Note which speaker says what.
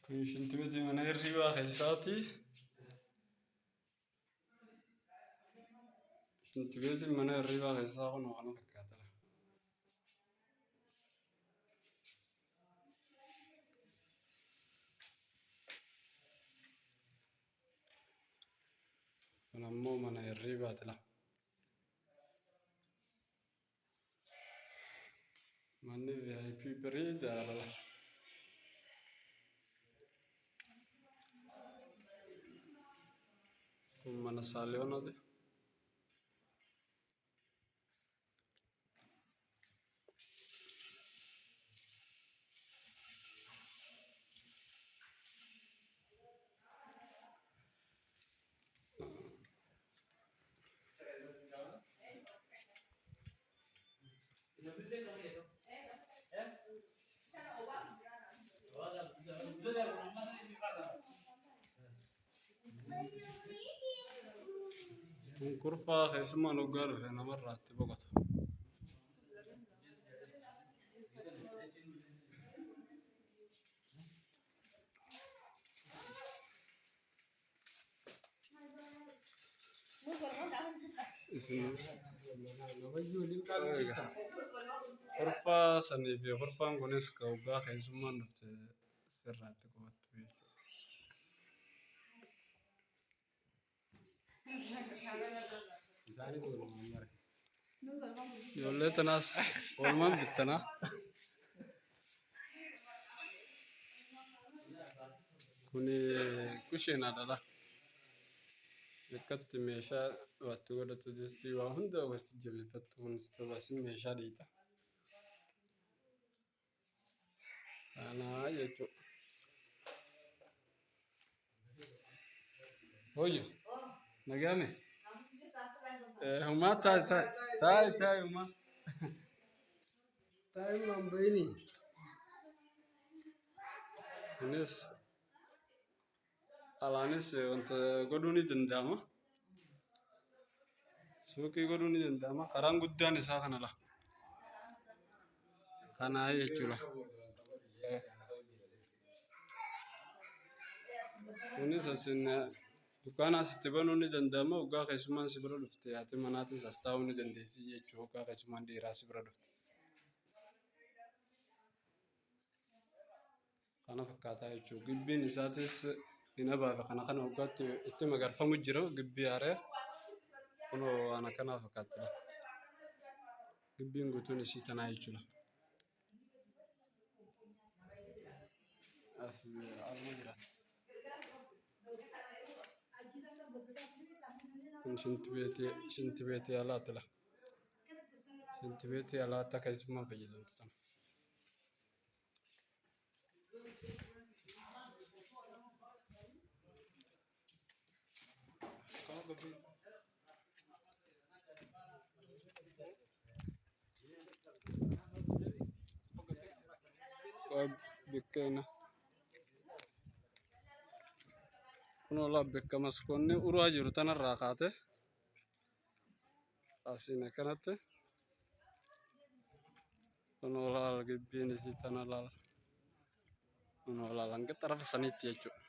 Speaker 1: Shintimiti mana hirribaa keessaati. Shintimiti mana hirribaa keessaa kun kana fakkaata. Kun ammoo mana hirribaati la. Manni VIP bareedaadha la. Kun mana saaliyoonati. Kun kurfaa keessummaan hoggaa dhufe namarraatti boqotu. Kurfaa sanii fi kurfaan kunis ka hoggaa keessummaan dhufte sirraatti qofattu jechuudha. Ijoollee tanaas oolmaan bittanaa. Kuni kusheenaadha la. Akkatti meeshaa waatti godhatu distii waa hunda wasi jabeeffattu kunis tobasi meeshaa dhiita. Kanaa jechuudha. Hoyo nagame. Humaa taa'e humaa. Taa'e mambayini. Kunis alaanis wanta godhuu ni danda'ama. Suuqii godhuu ni danda'ama. Karaan guddaan isaa kana la. Kanaa jechuudha. Kunis asin dukkaana asitti banuu ni danda'ama. Hoggaa keessummaan si bira dhufte haati manaatis as taa'uu ni dandeessi jechuudha. Hoggaa keessummaan dhiiraa si bira dhufte. Kana fakkaataa jechuudha. Gibbiin isaatis hin abaabe kana hoggaatti itti magarfamu jira gibbii haaree. Kunoo ana kana fakkaatti la. Gibbiin guutuun isii tanaa jechuudha. As alma jiraata. Kun shinti beetii alaati la. Shinti beetii alaatti akka keessummaan fayyadamtu tana. Bikkeena. Kun ola bikka maskoonni uraa jiru tanarraa kaate. Asiin akkanatti. Kun ola gibbiin isii tana laala. Kun ola langa xarafa saniitti jechuudha.